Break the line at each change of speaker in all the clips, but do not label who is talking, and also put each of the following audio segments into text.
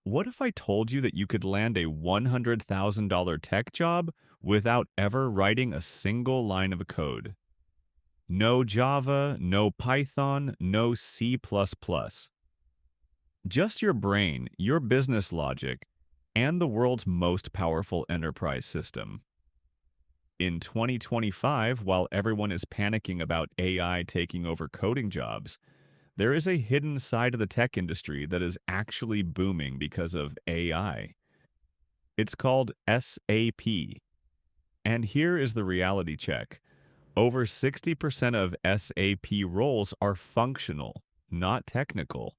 What if I told you that you could land a $100,000 tech job without ever writing a single line of code? No Java, no Python, no C++. Just your brain, your business logic, and the world's most powerful enterprise system. In 2025, while everyone is panicking about AI taking over coding jobs, there is a hidden side of the tech industry that is actually booming because of AI. It's called SAP. And here is the reality check. Over 60% of SAP roles are functional, not technical.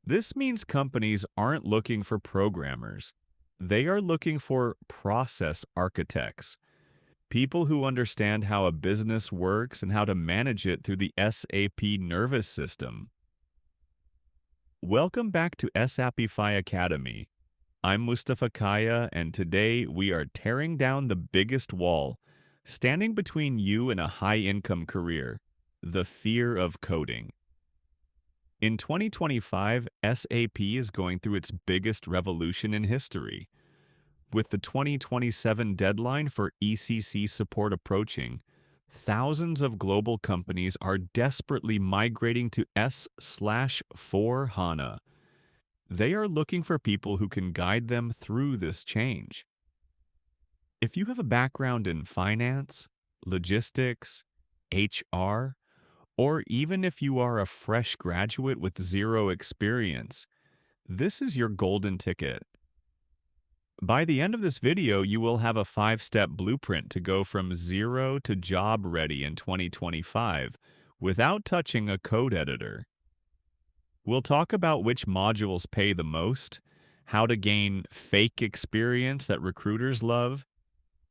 This means companies aren't looking for programmers. They are looking for process architects, people who understand how a business works and how to manage it through the SAP nervous system. Welcome back to SAPify Academy. I'm Mustafa Kaya, and today we are tearing down the biggest wall, standing between you and a high-income career, the fear of coding. In 2025, SAP is going through its biggest revolution in history. With the 2027 deadline for ECC support approaching, thousands of global companies are desperately migrating to S/4 HANA. They are looking for people who can guide them through this change. If you have a background in finance, logistics, HR, or even if you are a fresh graduate with zero experience, this is your golden ticket. By the end of this video, you will have a 5-step blueprint to go from zero to job ready in 2025 without touching a code editor. We'll talk about which modules pay the most, how to gain fake experience that recruiters love,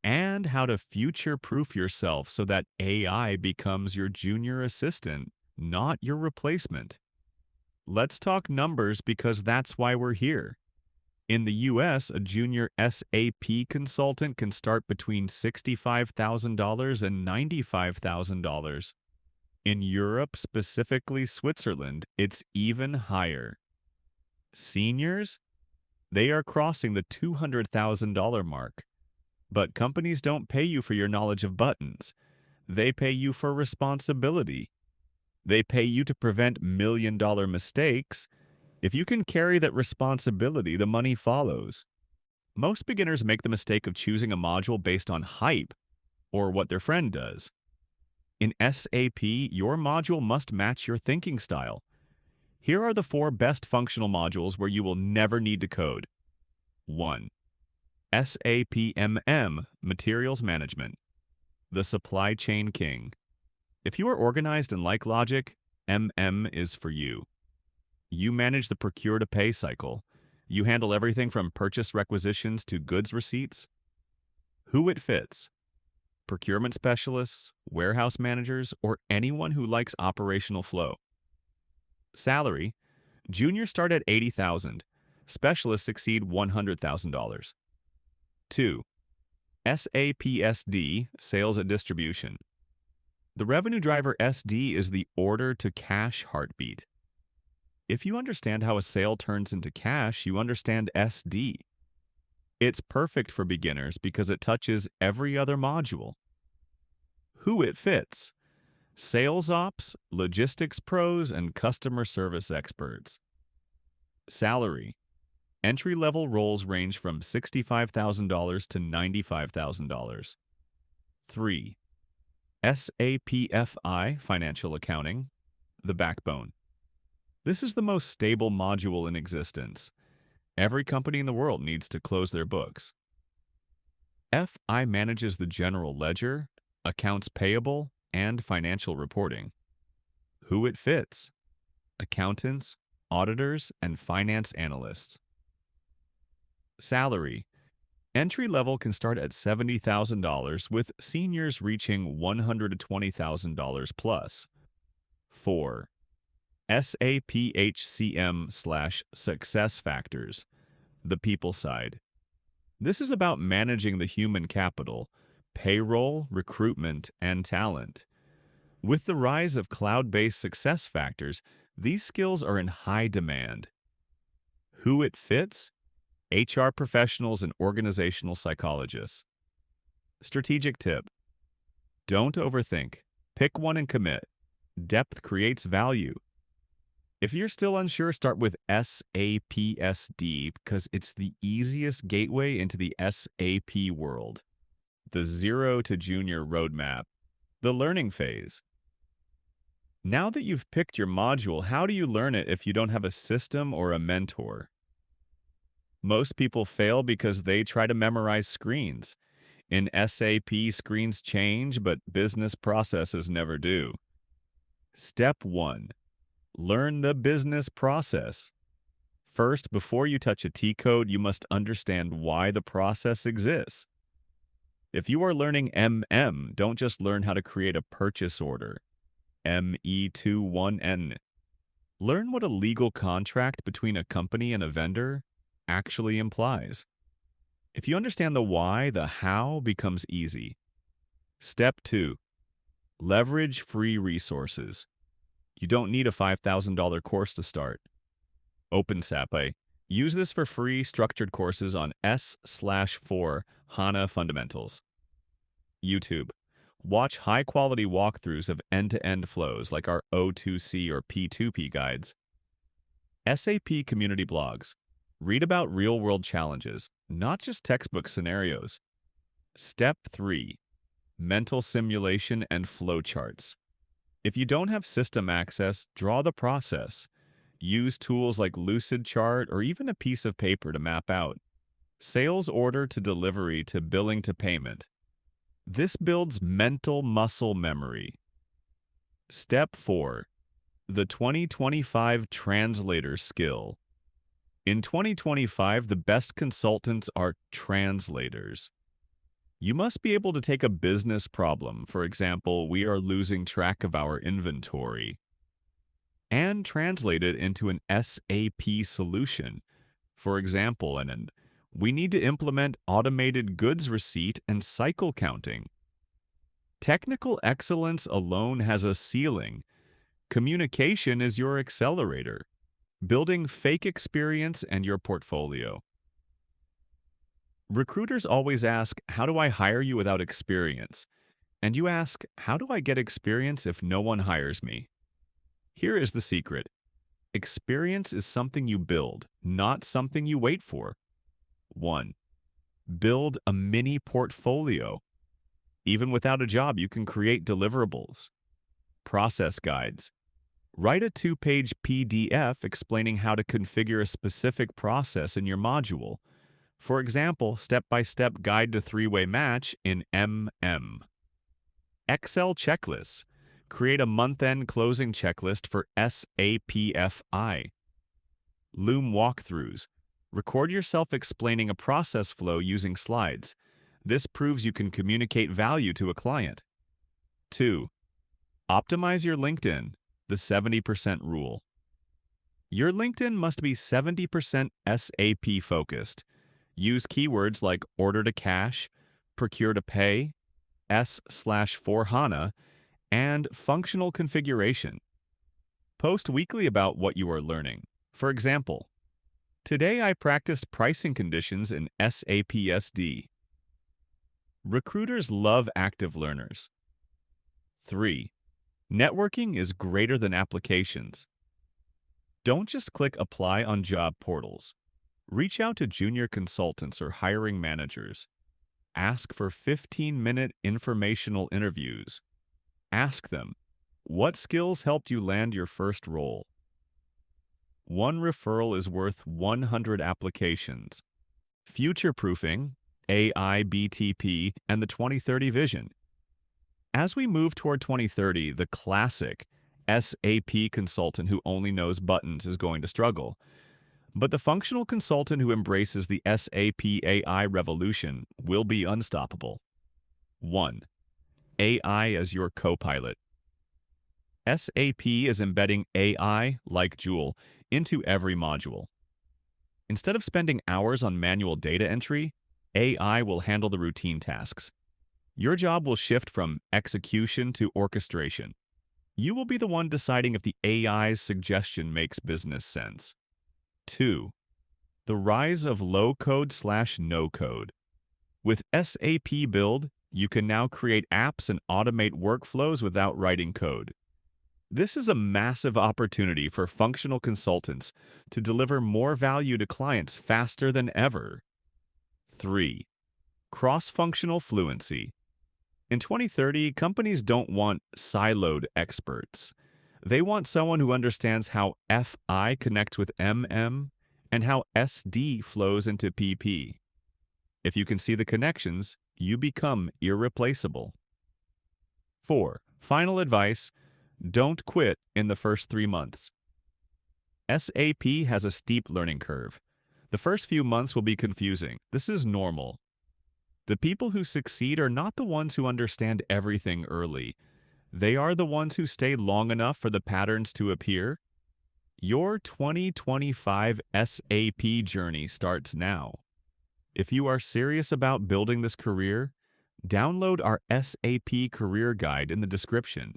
and how to future-proof yourself so that AI becomes your junior assistant, not your replacement. Let's talk numbers because that's why we're here. In the US, a junior SAP consultant can start between $65,000 and $95,000. In Europe, specifically Switzerland, it's even higher. Seniors? They are crossing the $200,000 mark. But companies don't pay you for your knowledge of buttons. They pay you for responsibility. They pay you to prevent million-dollar mistakes. If you can carry that responsibility, the money follows. Most beginners make the mistake of choosing a module based on hype or what their friend does. In SAP, your module must match your thinking style. Here are the 4 best functional modules where you will never need to code. 1. SAP MM, Materials Management, the supply chain king. If you are organized and like logic, MM is for you. You manage the procure-to-pay cycle. You handle everything from purchase requisitions to goods receipts. Who it fits: procurement specialists, warehouse managers, or anyone who likes operational flow. Salary: juniors start at $80,000. Specialists exceed $100,000. 2. SAP SD, Sales and Distribution. The revenue driver SD is the order-to-cash heartbeat. If you understand how a sale turns into cash, you understand SD. It's perfect for beginners because it touches every other module. Who it fits: sales ops, logistics pros, and customer service experts. Salary: entry-level roles range from $65,000 to $95,000. 3. SAPFI, Financial Accounting, the backbone. This is the most stable module in existence. Every company in the world needs to close their books. FI manages the general ledger, accounts payable, and financial reporting. Who it fits: accountants, auditors, and finance analysts. Salary: entry level can start at $70,000 with seniors reaching $120,000 plus. 4. SAP HCM/Success Factors, the people side. This is about managing the human capital, payroll, recruitment, and talent. With the rise of cloud-based success factors, these skills are in high demand. Who it fits? HR professionals and organizational psychologists. Strategic tip: don't overthink. Pick one and commit. Depth creates value. If you're still unsure, start with SAPSD because it's the easiest gateway into the SAP world. The Zero to Junior Roadmap. The learning phase. Now that you've picked your module, how do you learn it if you don't have a system or a mentor? Most people fail because they try to memorize screens. In SAP, screens change, but business processes never do. Step 1. Learn the business process. First, before you touch a T code, you must understand why the process exists. If you are learning don't just learn how to create a purchase order. ME21N. Learn what a legal contract between a company and a vendor actually implies. If you understand the why, the how becomes easy. Step 2. Leverage free resources. You don't need a $5,000 course to start. OpenSAP. Use this for free structured courses on S/4 HANA fundamentals. YouTube. Watch high-quality walkthroughs of end-to-end flows like our O2C or P2P guides. SAP community blogs. Read about real-world challenges, not just textbook scenarios. Step 3. Mental simulation and flowcharts. If you don't have system access, draw the process. Use tools like Lucidchart or even a piece of paper to map out. Sales order to delivery to billing to payment. This builds mental muscle memory. Step 4. The 2025 translator skill. In 2025, the best consultants are translators. You must be able to take a business problem, for example, we are losing track of our inventory, and translate it into an SAP solution. For example, we need to implement automated goods receipt and cycle counting. Technical excellence alone has a ceiling. Communication is your accelerator. Building fake experience and your portfolio. Recruiters always ask, how do I hire you without experience? And you ask, how do I get experience if no one hires me? Here is the secret. Experience is something you build, not something you wait for. 1. Build a mini portfolio. Even without a job, you can create deliverables. Process guides. Write a 2-page PDF explaining how to configure a specific process in your module. For example, step-by-step guide to three-way match in Excel checklists. Create a month-end closing checklist for SAPFI. Loom walkthroughs. Record yourself explaining a process flow using slides. This proves you can communicate value to a client. 2. Optimize your LinkedIn, the 70% rule. Your LinkedIn must be 70% SAP focused. Use keywords like order to cash, procure to pay, S/4 HANA, and functional configuration. Post weekly about what you are learning. For example, today I practiced pricing conditions in SAP SD. Recruiters love active learners. 3. Networking is greater than applications. Don't just click apply on job portals. Reach out to junior consultants or hiring managers. Ask for 15-minute informational interviews. Ask them, what skills helped you land your first role? One referral is worth 100 applications. Future-proofing, AI, BTP, and the 2030 vision. As we move toward 2030, the classic SAP consultant who only knows buttons is going to struggle. But the functional consultant who embraces the SAP AI revolution will be unstoppable. 1. AI as your co-pilot. SAP is embedding AI, like Joule, into every module. Instead of spending hours on manual data entry, AI will handle the routine tasks. Your job will shift from execution to orchestration. You will be the one deciding if the AI's suggestion makes business sense. 2. The rise of low-code/no-code. With SAP Build, you can now create apps and automate workflows without writing code. This is a massive opportunity for functional consultants to deliver more value to clients faster than ever. 3. Cross-functional fluency. In 2030, companies don't want siloed experts. They want someone who understands how FI connects with MM and how SD flows into PP. If you can see the connections, you become irreplaceable. 4. Final advice: don't quit in the first 3 months. SAP has a steep learning curve. The first few months will be confusing. This is normal. The people who succeed are not the ones who understand everything early. They are the ones who stay long enough for the patterns to appear. Your 2025 SAP journey starts now. If you are serious about building this career, download our SAP Career Guide in the description.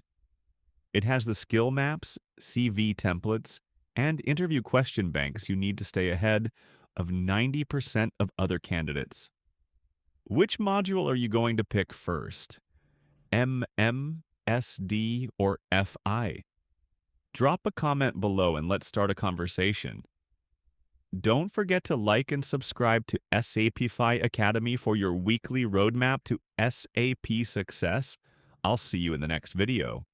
It has the skill maps, CV templates, and interview question banks you need to stay ahead of 90% of other candidates. Which module are you going to pick first? MM, SD, or FI? Drop a comment below and let's start a conversation. Don't forget to like and subscribe to SAPify Academy for your weekly roadmap to SAP success. I'll see you in the next video.